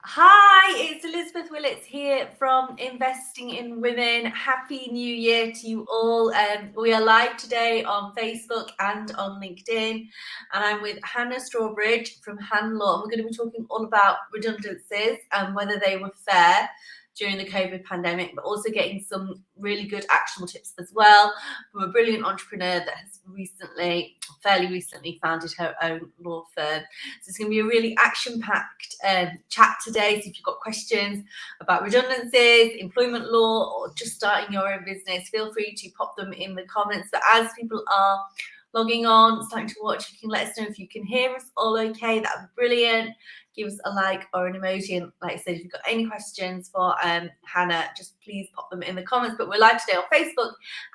Hi, it's Elizabeth Willits here from Investing in Women. Happy New Year to you all. We are live today on Facebook and on LinkedIn, and I'm with Hannah Strawbridge from HanLaw. We're going to be talking all about redundancies and whether they were fair during the COVID pandemic, but also getting some really good actionable tips as well from a brilliant entrepreneur that has fairly recently founded her own law firm. So it's going to be a really action-packed chat today. So if you've got questions about redundancies, employment law, or just starting your own business, feel free to pop them in the comments. But as people are logging on, starting to watch, you can let us know if you can hear us all okay. That would be brilliant. Give us a like or an emoji. And like I said, if you've got any questions for Hannah, just please pop them in the comments. But we're live today on Facebook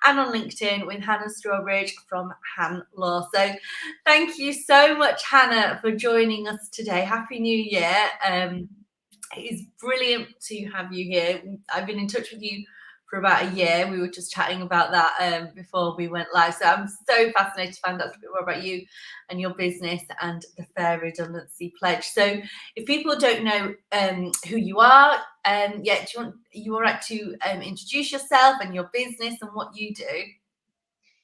and on LinkedIn with Hannah Strawbridge from HanLaw. So thank you so much, Hannah, for joining us today. Happy New Year. It is brilliant to have you here. I've been in touch with you for about a year. We were just chatting about that before we went live. So I'm so fascinated to find out a bit more about you and your business and the FairRedundancyPledge. So if people don't know who you are, you all right to introduce yourself and your business and what you do?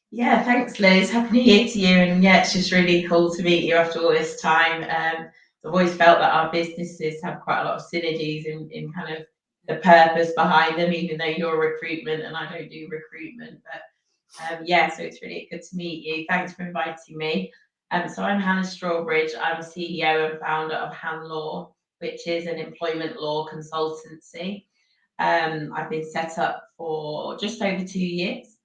Yeah, thanks, Liz. Happy New Year to you. And yeah, it's just really cool to meet you after all this time. I've always felt that our businesses have quite a lot of synergies in kind of the purpose behind them, even though you're recruitment and I don't do recruitment. But yeah, so it's really good to meet you. Thanks for inviting me. So I'm Hannah Strawbridge. I'm CEO and founder of HanLaw, which is an employment law consultancy. I've been set up for just over 2 years.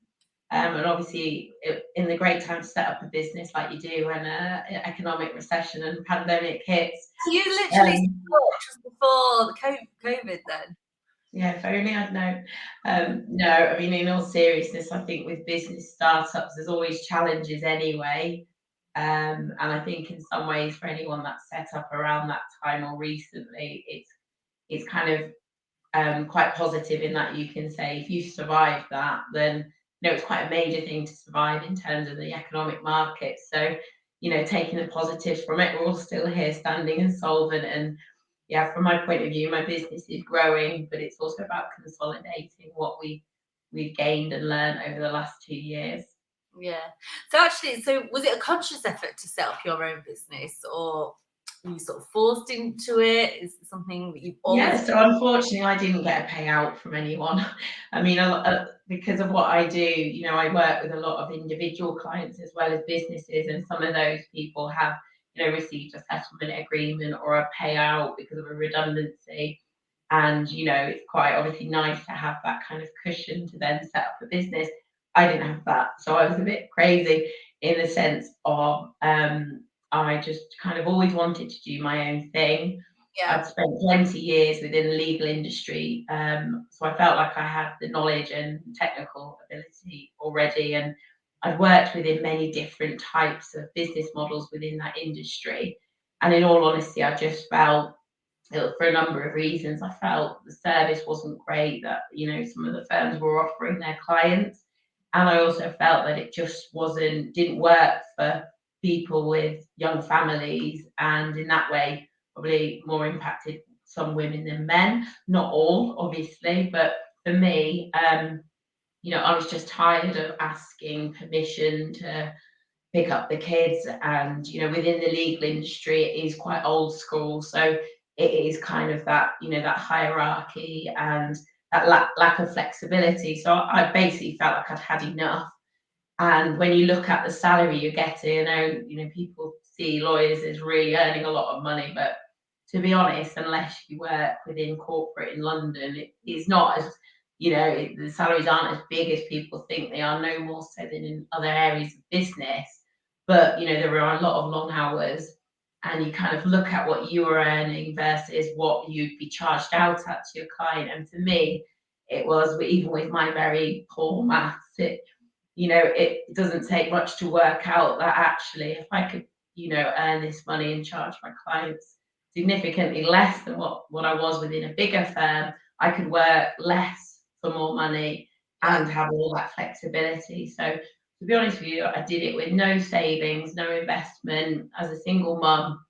And obviously, in the great time to set up a business like you do when an economic recession and pandemic hits. So you literally Um, started just before the COVID then? yeah, if only I'd known. No, I mean, in all seriousness, I think with business startups, there's always challenges anyway. And I think in some ways, for anyone that's set up around that time or recently, it's kind of quite positive in that you can say if you survive that, then it's quite a major thing to survive in terms of the economic market. So, taking the positives from it, we're all still here standing and solvent. And yeah, from my point of view, my business is growing, but it's also about consolidating what we've gained and learned over the last 2 years. Yeah. So was it a conscious effort to set up your own business, or were you sort of forced into it? Is it something that you've Yeah, always? so unfortunately, I didn't get a payout from anyone. I mean, because of what I do, I work with a lot of individual clients as well as businesses, and some of those people have, received a settlement agreement or a payout because of a redundancy. And, it's quite obviously nice to have that kind of cushion to then set up a business. I didn't have that. So I was a bit crazy in the sense of I just kind of always wanted to do my own thing. Yeah. I'd spent 20 years within the legal industry, so I felt like I had the knowledge and technical ability already, and I'd worked within many different types of business models within that industry. And in all honesty, I just felt, for a number of reasons, I felt the service wasn't great that some of the firms were offering their clients, and I also felt that it just didn't work for people with young families, and in that way probably more impacted some women than men. Not all, obviously, but for me, I was just tired of asking permission to pick up the kids. And, within the legal industry, it is quite old school. So it is kind of that, that hierarchy and that lack of flexibility. So I basically felt like I'd had enough. And when you look at the salary you're getting, people see lawyers as really earning a lot of money, but to be honest, unless you work within corporate in London, it is not as, the salaries aren't as big as people think they are, no more so than in other areas of business. But, there are a lot of long hours, and you kind of look at what you are earning versus what you'd be charged out at to your client. And for me, it was, even with my very poor maths, it doesn't take much to work out that actually if I could, earn this money and charge my clients significantly less than what I was within a bigger firm, I could work less for more money Yeah. and have all that flexibility. So to be honest with you, I did it with no savings, no investment as a single mum.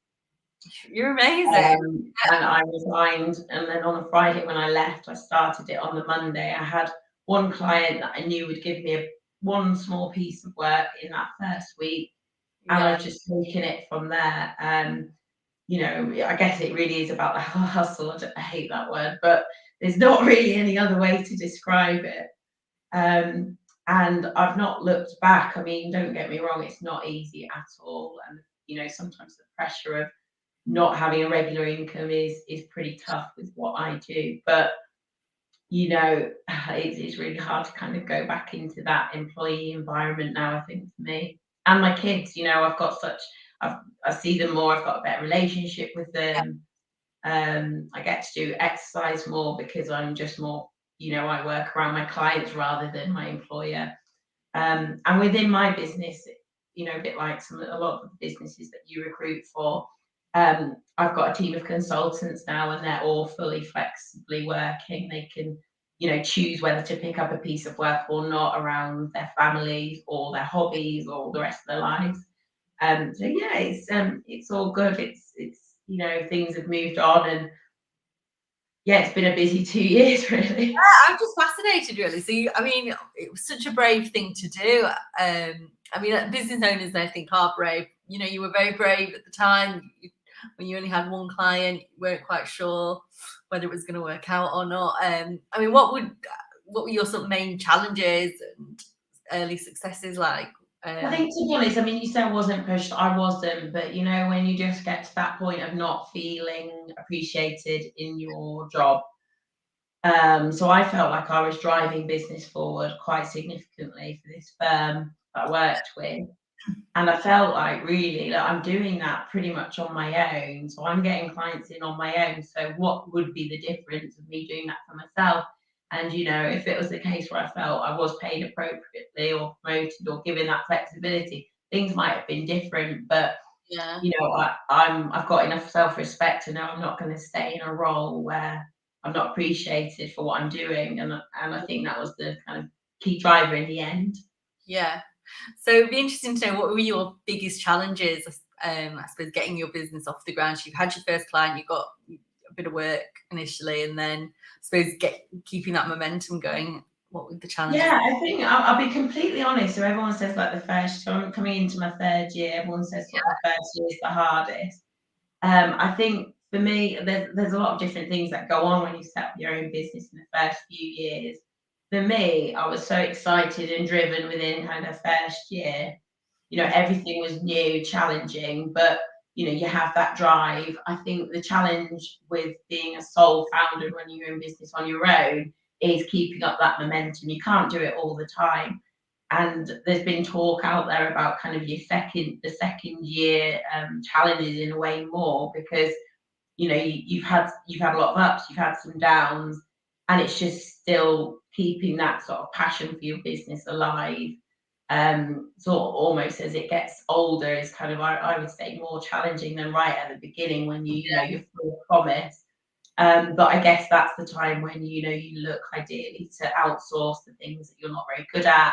You're amazing. And I resigned, and then on a Friday when I left, I started it on the Monday. I had one client that I knew would give me one small piece of work in that first week, and Yeah. I've just taken it from there. You know, I guess it really is about the hustle. I hate that word, but there's not really any other way to describe it. And I've not looked back. I mean, don't get me wrong, it's not easy at all. And, you know, sometimes the pressure of not having a regular income is pretty tough with what I do. But, you know, it's really hard to kind of go back into that employee environment now, I think, for me. And my kids, you know, I see them more, I've got a better relationship with them. I get to do exercise more because I'm just more, you know, I work around my clients rather than my employer. And within my business, you know, a bit like a lot of the businesses that you recruit for, I've got a team of consultants now, and they're all fully flexibly working. They can, you know, choose whether to pick up a piece of work or not around their families or their hobbies or the rest of their lives. So yeah, it's all good. It's you know, things have moved on, and yeah, it's been a busy 2 years really. I'm just fascinated, really. So, I mean, it was such a brave thing to do. I mean, business owners, I think, are brave. You know, you were very brave at the time when you only had one client. You weren't quite sure whether it was going to work out or not. I mean, what were your sort of main challenges and early successes like? I think, to be honest, I mean, you said I wasn't pushed, I wasn't, but you know, when you just get to that point of not feeling appreciated in your job. So I felt like I was driving business forward quite significantly for this firm that I worked with. And I felt like really that I'm doing that pretty much on my own. So I'm getting clients in on my own. So what would be the difference of me doing that for myself? And you know, if it was the case where I felt I was paid appropriately or promoted or given that flexibility, things might have been different. But Yeah. you know, I've got enough self-respect to know I'm not going to stay in a role where I'm not appreciated for what I'm doing. And I think that was the kind of key driver in the end. Yeah. So it'd be interesting to know, what were your biggest challenges, I suppose, getting your business off the ground. So you've had your first client, you got a bit of work initially, and then I suppose keeping that momentum going. What were the challenges? Yeah, I think I'll be completely honest. So everyone says like the first, so I'm coming into my third year. Everyone says sort of the first year is the hardest. I think for me, there's a lot of different things that go on when you set up your own business in the first few years. For me, I was so excited and driven within kind of first year. You know, everything was new, challenging, but you know, you have that drive. I think the challenge with being a sole founder running your own business on your own is keeping up that momentum. You can't do it all the time. And there's been talk out there about kind of the second year challenges in a way more because you know you've had a lot of ups, you've had some downs, and it's just still keeping that sort of passion for your business alive. So almost as it gets older is kind of I would say more challenging than right at the beginning when you know you're full of promise. But I guess that's the time when you know you look ideally to outsource the things that you're not very good at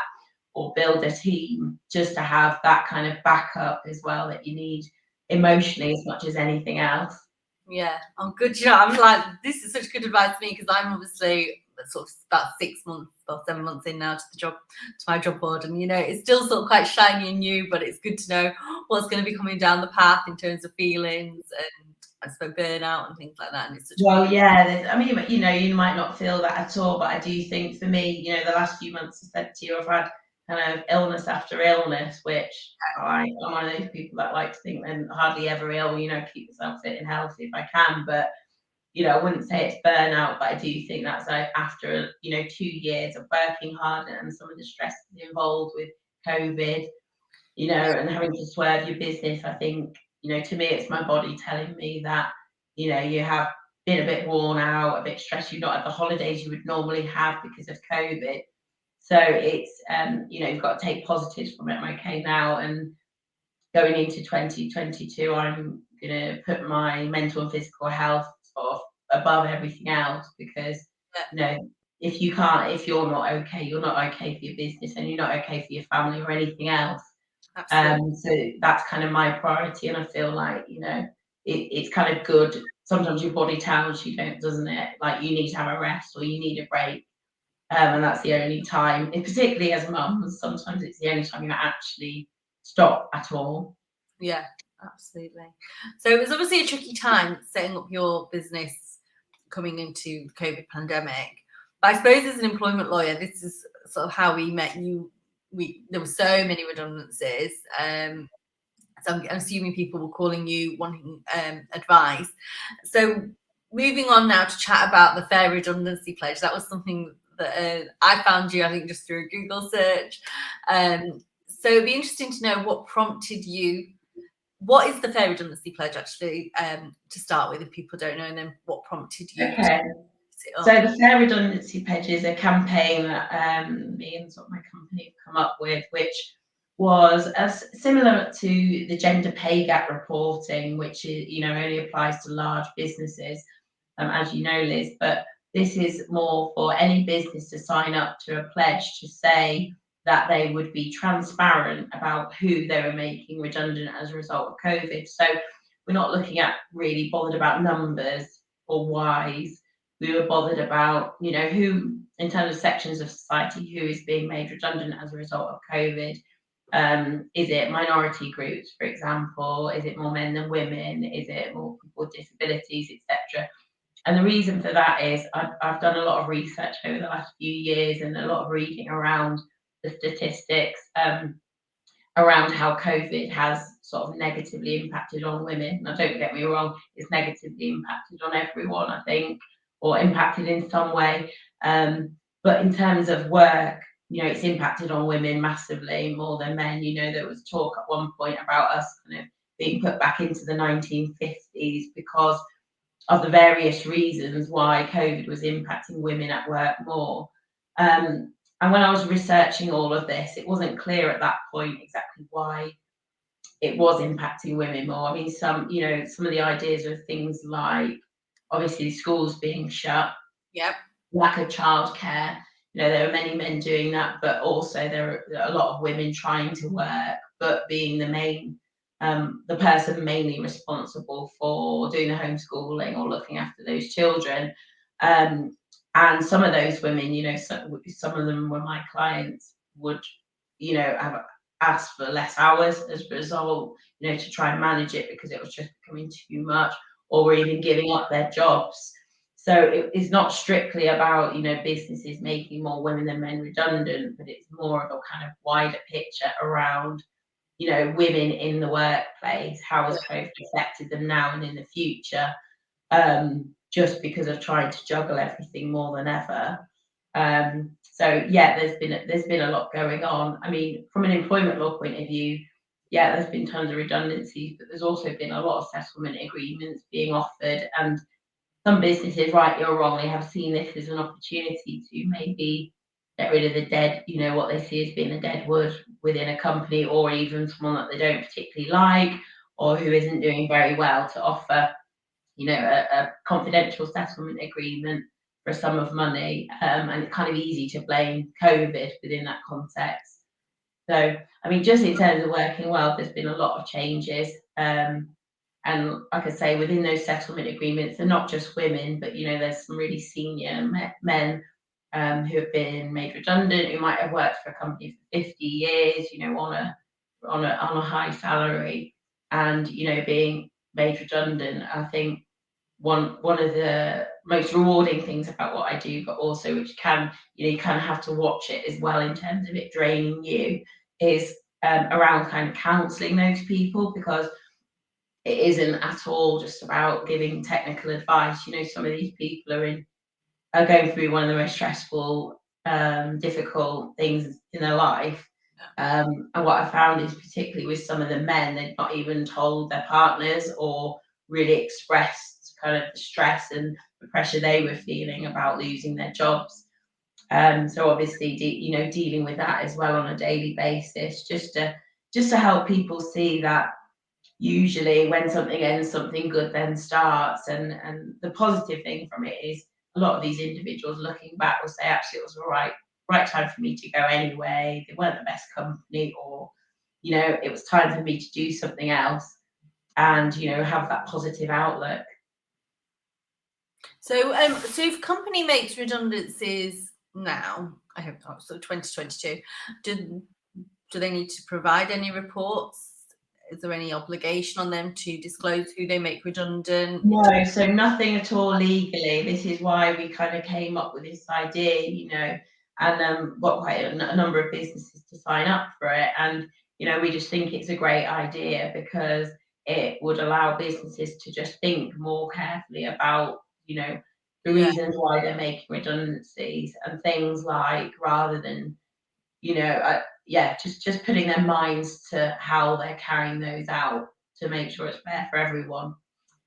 or build a team just to have that kind of backup as well that you need emotionally as much as anything else. Yeah. Oh, good job. I'm like, this is such good advice to me, because I'm obviously sort of about 6 months or 7 months in now to my job board, and you know, it's still sort of quite shiny and new, but it's good to know what's going to be coming down the path in terms of feelings and I suppose burnout and things like that. And it's such a Well, yeah, I mean, you know, you might not feel that at all, but I do think for me, you know, the last few months, I said to you, I've had kind of illness after illness, which I'm one of those people that like to think I'm hardly ever ill, you know, keep myself fit and healthy if I can. But, you know, I wouldn't say it's burnout, but I do think that's like after, you know, 2 years of working hard and some of the stresses involved with COVID, you know, and having to swerve your business. I think, you know, to me, it's my body telling me that, you know, you have been a bit worn out, a bit stressed. You've not had the holidays you would normally have because of COVID. So it's, you know, you've got to take positives from it. I'm okay now. And going into 2022, I'm going to put my mental and physical health sort of above everything else because, you know, if you're not okay, you're not okay for your business and you're not okay for your family or anything else. absolutely. So that's kind of my priority, and I feel like, you know, it's kind of good. Sometimes your body tells you, doesn't it? Like you need to have a rest or you need a break. And that's the only time, and particularly as mums, sometimes it's the only time you actually stop at all. Yeah, absolutely. So it was obviously a tricky time setting up your business coming into the COVID pandemic. But I suppose as an employment lawyer, this is sort of how we met you. There were so many redundancies. So I'm assuming people were calling you wanting advice. So moving on now to chat about the Fair Redundancy Pledge. That was something that I found you, I think, just through a Google search. So it'd be interesting to know what prompted you. What is the Fair Redundancy Pledge actually, to start with, if people don't know, and then what prompted you? Okay. So the Fair Redundancy Pledge is a campaign that me and sort of my company have come up with, which was similar to the gender pay gap reporting, which is, only applies to large businesses, as you know, Liz. But this is more for any business to sign up to a pledge to say that they would be transparent about who they were making redundant as a result of COVID. So we're not looking at really bothered about numbers or whys. We were bothered about, who, in terms of sections of society, who is being made redundant as a result of COVID. Is it minority groups, for example? Is it more men than women? Is it more people with disabilities, etc.? And the reason for that is I've done a lot of research over the last few years and a lot of reading around the statistics around how COVID has sort of negatively impacted on women. Now, don't get me wrong, it's negatively impacted on everyone, I think, or impacted in some way. But in terms of work, it's impacted on women massively, more than men. There was talk at one point about us kind of being put back into the 1950s because of the various reasons why COVID was impacting women at work more. And when I was researching all of this, it wasn't clear at that point exactly why it was impacting women more. I mean, some of the ideas are things like obviously schools being shut, Yep. lack of childcare. There are many men doing that, but also there are a lot of women trying to work, but being the person mainly responsible for doing the homeschooling or looking after those children. And some of those women, some of them were my clients, would, have asked for less hours as a result, to try and manage it because it was just becoming too much, or were even giving up their jobs. So it's not strictly about, businesses making more women than men redundant, but it's more of a kind of wider picture around, women in the workplace. How has COVID affected them now and in the future? Just because of trying to juggle everything more than ever. So yeah, there's been a lot going on. I mean, from an employment law point of view, yeah, there's been tons of redundancies, but there's also been a lot of settlement agreements being offered, and some businesses, rightly or wrongly, have seen this as an opportunity to maybe get rid of the dead, what they see as being the dead wood within a company, or even someone that they don't particularly like or who isn't doing very well, to offer, a confidential settlement agreement for a sum of money. And it's kind of easy to blame COVID within that context. So, I mean, just in terms of working well, there's been a lot of changes. And like I say, within those settlement agreements, they're not just women, but there's some really senior men who have been made redundant, who might have worked for a company for 50 years, on a high salary, and being made redundant. I think one of the most rewarding things about what I do, but also which can, you kind of have to watch it as well in terms of it draining you, is around kind of counselling those people, because it isn't at all just about giving technical advice. Some of these people are going through one of the most stressful, difficult things in their life. And what I found is, particularly with some of the men, they'd not even told their partners or really expressed kind of the stress and the pressure they were feeling about losing their jobs. So obviously, dealing with that as well on a daily basis, just to help people see that usually when something ends, something good then starts. And the positive thing from it is a lot of these individuals looking back will say, actually, it was the right time for me to go anyway. They weren't the best company, or it was time for me to do something else. and have that positive outlook. So, so if a company makes redundancies now, I hope not, so 2022, do they need to provide any reports? Is there any obligation on them to disclose who they make redundant? No, so nothing at all legally. This is why we kind of came up with this idea, and got quite a number of businesses to sign up for it. And, we just think it's a great idea because it would allow businesses to just think more carefully about, the Yeah. reasons why they're making redundancies and things like, rather than, just putting their minds to how they're carrying those out to make sure it's fair for everyone.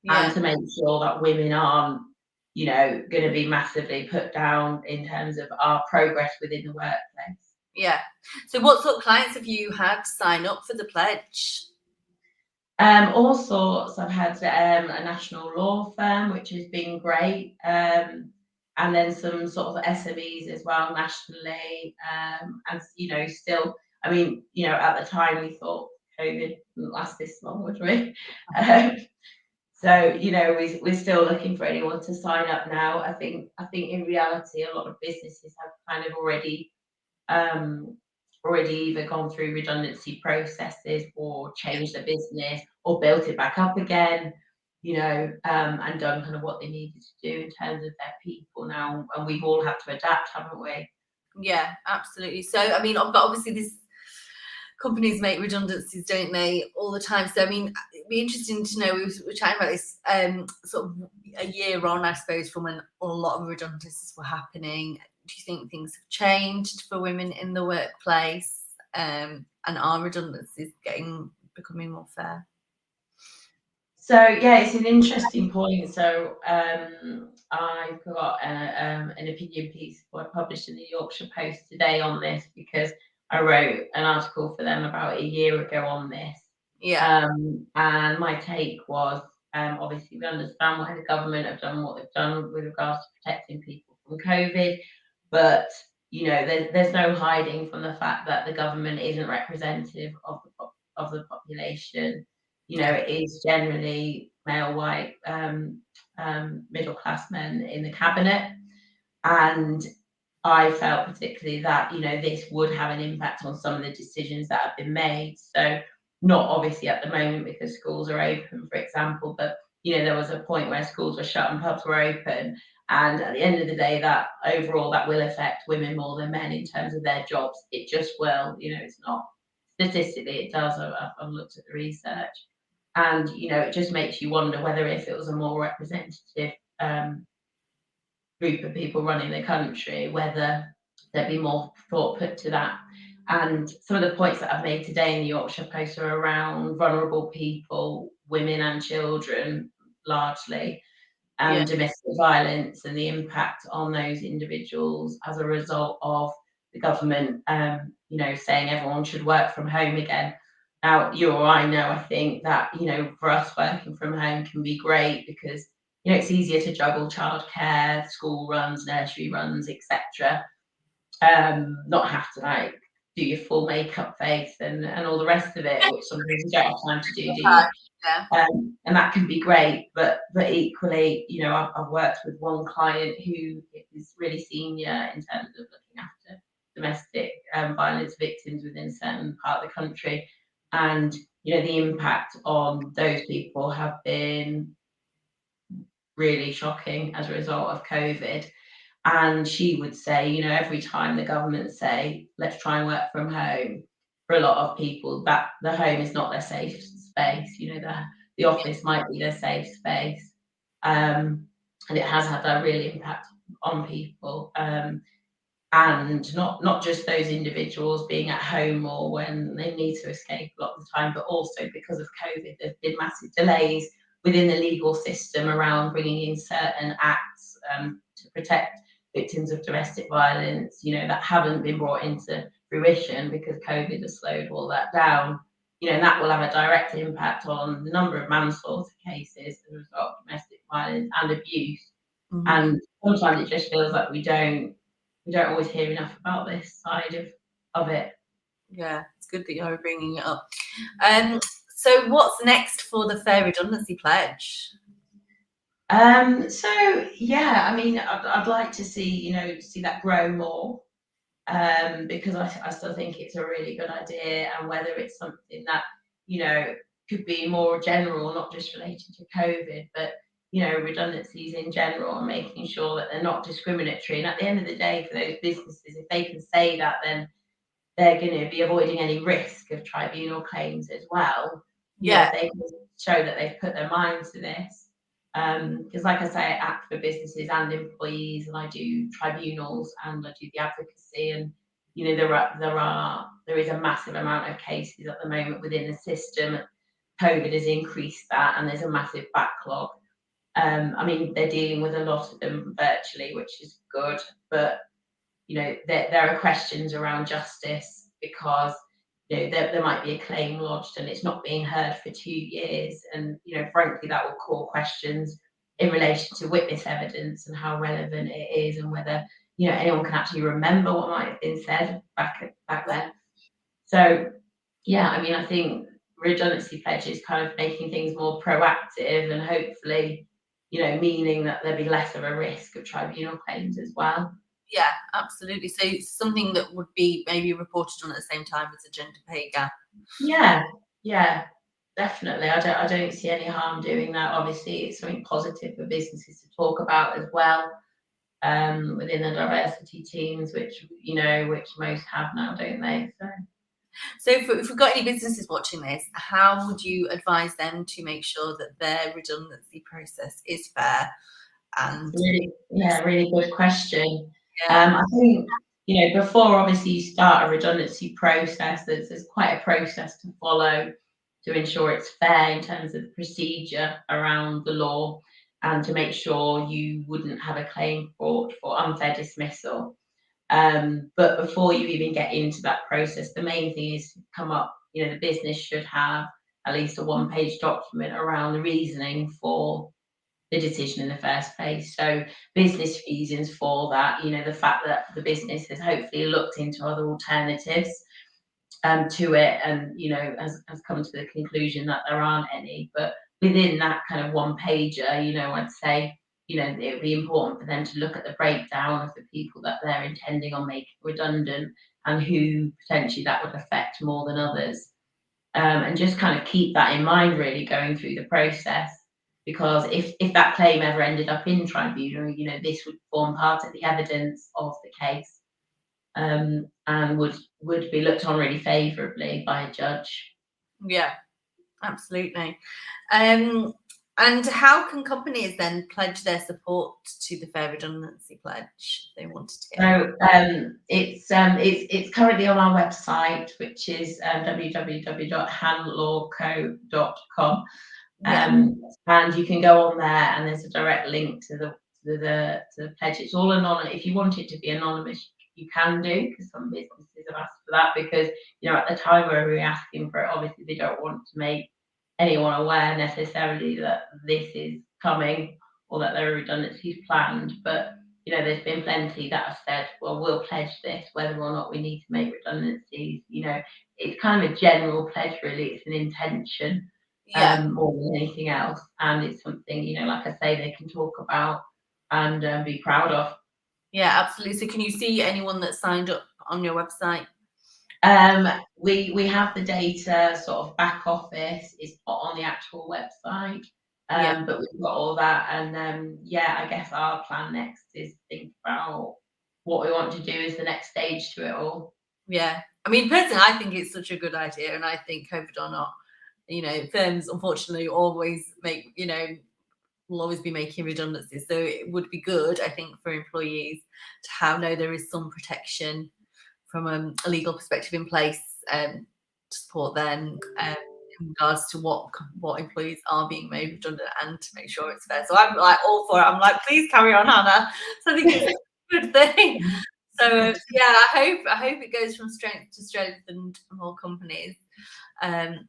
Yeah. And to make sure that women aren't, going to be massively put down in terms of our progress within the workplace. Yeah. So what sort of clients have you had sign up for the pledge? All sorts. I've had a national law firm, which has been great, and then some sort of SMEs as well nationally, and still, I mean, at the time we thought COVID wouldn't last this long, would we? So we're still looking for anyone to sign up now. I think in reality a lot of businesses have kind of already either gone through redundancy processes or changed their business or built it back up again, and done kind of what they needed to do in terms of their people now. And we've all had to adapt, haven't we? Yeah, absolutely. So I mean, but obviously this companies make redundancies, don't they, all the time? So I mean, it'd be interesting to know. We're chatting about this sort of a year on, I suppose, from when a lot of redundancies were happening. Do you think things have changed for women in the workplace, and are redundancies becoming more fair? So yeah, it's an interesting point. So I've got an opinion piece published in the Yorkshire Post today on this because I wrote an article for them about a year ago on this. Yeah. And my take was, obviously we understand why the government have done what they've done with regards to protecting people from COVID, but there's no hiding from the fact that the government isn't representative of the population. It is generally male, white, middle class men in the cabinet, and I felt particularly that this would have an impact on some of the decisions that have been made. So not obviously at the moment because schools are open, for example, but there was a point where schools were shut and pubs were open, and at the end of the day, that overall that will affect women more than men in terms of their jobs. It just will. It's not statistically it does. I've looked at the research, and it just makes you wonder whether if it was a more representative group of people running the country, whether there'd be more thought put to that. And some of the points that I've made today in the Yorkshire Post are around vulnerable people, women and children largely, and domestic violence and the impact on those individuals as a result of the government, saying everyone should work from home again. Now, you or I know, I think that, for us working from home can be great because it's easier to juggle childcare, school runs, nursery runs, etc. Not have to do your full makeup face and all the rest of it, which sometimes you don't have time to do you? Yeah. And that can be great, but equally, I've worked with one client who is really senior in terms of looking after domestic violence victims within a certain part of the country, and the impact on those people have been really shocking as a result of COVID. And she would say, every time the government say, let's try and work from home, for a lot of people, that the home is not their safe space. The office might be their safe space. And it has had a real impact on people. And not just those individuals being at home more when they need to escape a lot of the time, but also because of COVID, there's been massive delays within the legal system around bringing in certain acts to protect victims of domestic violence, that haven't been brought into fruition because COVID has slowed all that down. And that will have a direct impact on the number of manslaughter cases as a result of domestic violence and abuse. Mm-hmm. And sometimes it just feels like we don't always hear enough about this side of it. Yeah, it's good that you're bringing it up. So what's next for the Fair Redundancy Pledge? So yeah, I mean, I'd like to see that grow more, because I still think it's a really good idea, and whether it's something that could be more general, not just related to COVID, but redundancies in general, and making sure that they're not discriminatory. And at the end of the day, for those businesses, if they can say that, then they're going to be avoiding any risk of tribunal claims as well. Yeah. If they can show that they've put their minds to this. Because like I say, I act for businesses and employees, and I do tribunals and I do the advocacy, and there is a massive amount of cases at the moment within the system. COVID has increased that, and there's a massive backlog. I mean, they're dealing with a lot of them virtually, which is good, but there are questions around justice, because there might be a claim lodged and it's not being heard for 2 years, and frankly that will call questions in relation to witness evidence and how relevant it is, and whether anyone can actually remember what might have been said back then. So yeah, I mean, I think redundancy pledge is kind of making things more proactive, and hopefully meaning that there'll be less of a risk of tribunal claims as well. Yeah, absolutely. So something that would be maybe reported on at the same time as a gender pay gap. Yeah, definitely. I don't see any harm doing that. Obviously, it's something positive for businesses to talk about as well, within the diversity teams, which most have now, don't they? So if we've got any businesses watching this, how would you advise them to make sure that their redundancy process is fair? And really good question. yeah, I think before obviously you start a redundancy process, there's quite a process to follow to ensure it's fair in terms of the procedure around the law, and to make sure you wouldn't have a claim brought for unfair dismissal. But before you even get into that process, the main thing is to come up, the business should have at least a one-page document around the reasoning for the decision in the first place. So business reasons for that, the fact that the business has hopefully looked into other alternatives to it, and has come to the conclusion that there aren't any. But within that kind of one pager, I'd say it would be important for them to look at the breakdown of the people that they're intending on making redundant, and who potentially that would affect more than others, and just kind of keep that in mind really going through the process. Because if that claim ever ended up in tribunal, this would form part of the evidence of the case, and would be looked on really favourably by a judge. Yeah, absolutely. And how can companies then pledge their support to the Fair Redundancy Pledge if they wanted to? So it's currently on our website, which is www.hanlawco.com. And you can go on there, and there's a direct link to the pledge. It's all anonymous. If you want it to be anonymous, you can do, because some businesses have asked for that, because at the time where we were asking for it, obviously they don't want to make anyone aware necessarily that this is coming, or that there are redundancies planned. But there's been plenty that have said, well, we'll pledge this whether or not we need to make redundancies. It's kind of a general pledge really. It's an intention, more than anything else, and it's something like I say, they can talk about and be proud of. Yeah, absolutely. So can you see anyone that signed up on your website? We have the data sort of back office is put on the actual website, but we've got all that, and I guess our plan next is think about what we want to do as the next stage to it all. Yeah, I mean, personally, I think it's such a good idea, and I think COVID or not, firms unfortunately always make, will always be making redundancies. So it would be good, I think, for employees to know there is some protection from a legal perspective in place to support them in regards to what employees are being made redundant, and to make sure it's fair. So I'm like all for it. I'm like, please carry on, Hannah. So I think it's a good thing. So I hope it goes from strength to strength, and more companies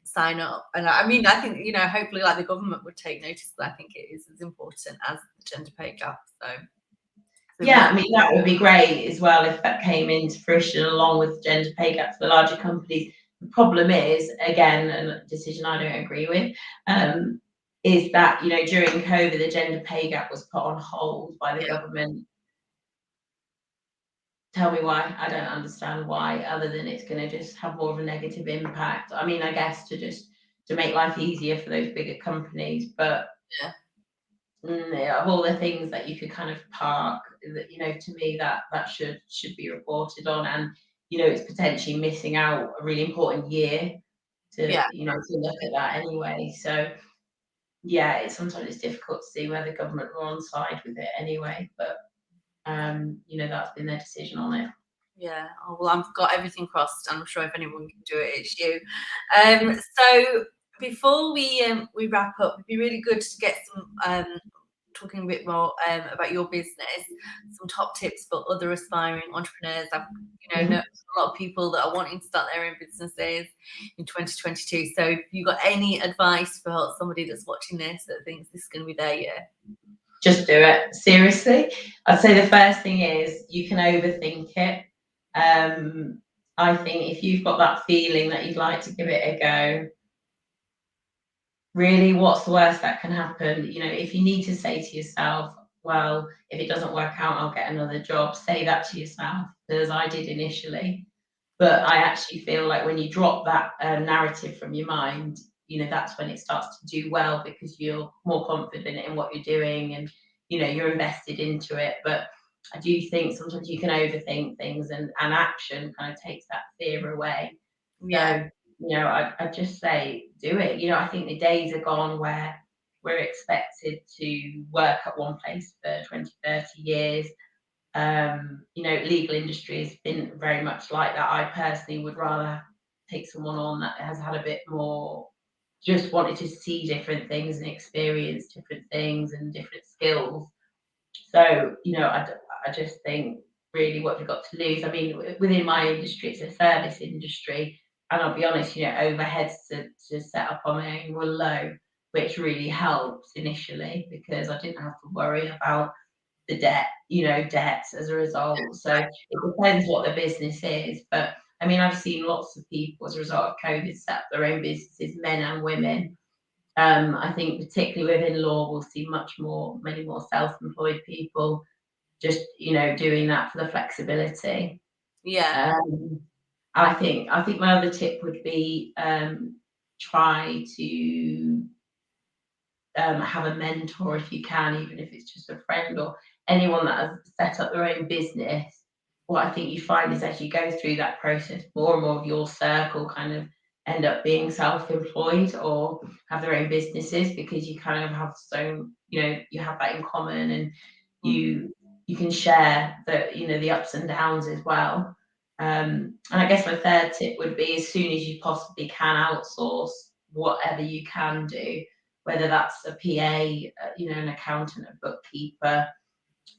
sign up. And I mean, I think hopefully, like, the government would take notice, but I think it is as important as the gender pay gap. So yeah, I mean, that would be great as well if that came into fruition along with gender pay gap for the larger companies. The problem is, again, a decision I don't agree with, is that, you know, during COVID, the gender pay gap was put on hold by the government. Tell me why. I don't understand why, other than it's going to just have more of a negative impact. I mean, I guess to make life easier for those bigger companies, but Yeah. of all the things that you could kind of park, that, you know, to me that should be reported on, and you know, it's potentially missing out a really important year to, Yeah. you know, to look at that anyway. So yeah, sometimes it's difficult to see where the government were on side with it anyway, but you know, that's been their decision on it. Yeah. Oh, well, I've got everything crossed. I'm sure if anyone can do it, it's you. So before we wrap up, it'd be really good to get some talking a bit more about your business, some top tips for other aspiring entrepreneurs. I've know a lot of people that are wanting to start their own businesses in 2022. So if you got any advice for somebody that's watching this that thinks this is going to be their year? Just do it. Seriously. I'd say the first thing is you can overthink it. I think if you've got that feeling that you'd like to give it a go, really, what's the worst that can happen? You know, if you need to say to yourself, well, if it doesn't work out, I'll get another job, say that to yourself, as I did initially. But I actually feel like when you drop that narrative from your mind, you know, that's when it starts to do well, because you're more confident in what you're doing, and, you know, you're invested into it. But I do think sometimes you can overthink things, and action kind of takes that fear away. Yeah. So, you know, I just say do it. You know, I think the days are gone where we're expected to work at one place for 20, 30 years. You know, legal industry has been very much like that. I personally would rather take someone on that has had a bit more, just wanted to see different things and experience different things and different skills. So, you know, I just think really what you've got to lose. I mean, within my industry, it's a service industry. And I'll be honest, you know, overheads to set up on my own were low, which really helped initially, because I didn't have to worry about the debt, you know, debts as a result. So it depends what the business is. But I mean, I've seen lots of people as a result of COVID set up their own businesses, men and women. I think particularly within law, we'll see many more self-employed people just, you know, doing that for the flexibility. Yeah. I think my other tip would be try to have a mentor if you can, even if it's just a friend or anyone that has set up their own business. What I think you find is as you go through that process, more and more of your circle kind of end up being self-employed or have their own businesses, because you kind of have you know, you have that in common, and you can share the, you know, the ups and downs as well. And I guess my third tip would be, as soon as you possibly can, outsource whatever you can do, whether that's a PA, you know, an accountant, a bookkeeper.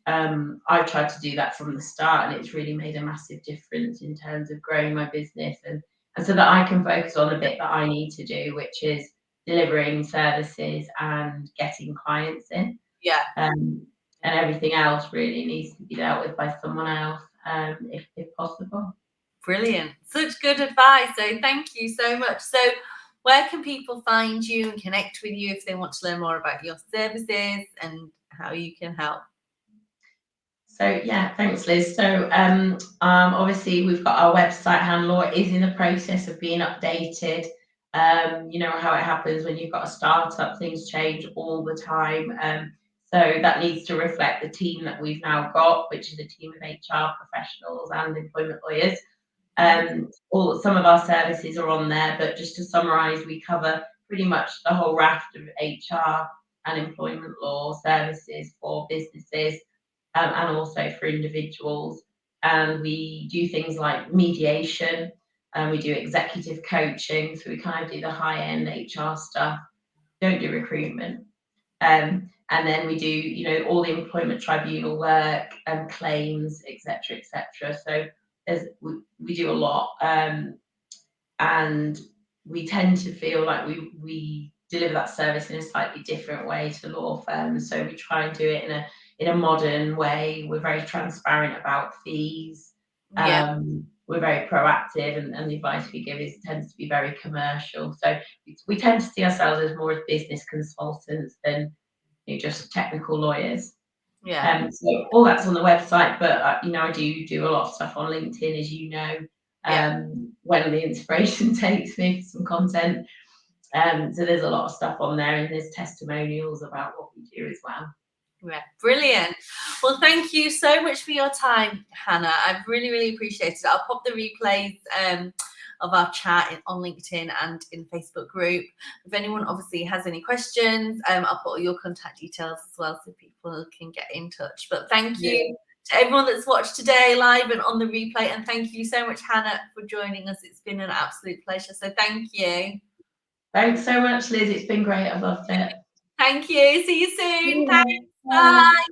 I've tried to do that from the start, and it's really made a massive difference in terms of growing my business, and so that I can focus on the bit that I need to do, which is delivering services and getting clients in. Yeah. And everything else really needs to be dealt with by someone else, if possible. Brilliant. Such good advice. So thank you so much. So where can people find you and connect with you if they want to learn more about your services and how you can help? So yeah, thanks, Liz. So obviously we've got our website, HanLaw, is in the process of being updated. You know how it happens when you've got a startup, things change all the time. So that needs to reflect the team that we've now got, which is a team of HR professionals and employment lawyers. Some of our services are on there, but just to summarise, we cover pretty much the whole raft of HR and employment law services for businesses, and also for individuals. And we do things like mediation, and we do executive coaching. So we kind of do the high end HR stuff, don't do recruitment. And then we do, you know, all the employment tribunal work and claims, etc., etc. So we do a lot, and we tend to feel like we deliver that service in a slightly different way to law firms. So we try and do it in a modern way. We're very transparent about fees. We're very proactive, and the advice we give tends to be very commercial. So we tend to see ourselves as more as business consultants than just technical lawyers. So all that's on the website, but I do a lot of stuff on LinkedIn, as you know, when the inspiration takes me for some content. So there's a lot of stuff on there, and there's testimonials about what we do as well. Yeah, brilliant. Well, thank you so much for your time, Hannah. I've really appreciated it. I'll pop the replays of our chat on LinkedIn and in Facebook group. If anyone obviously has any questions, I'll put all your contact details as well so people can get in touch. But thank you to everyone that's watched today live and on the replay, and thank you so much, Hannah, for joining us. It's been an absolute pleasure. So thank you. Thanks so much, Liz. It's been great. I've loved it. Thank you. See you soon. Yeah. Thanks. Bye.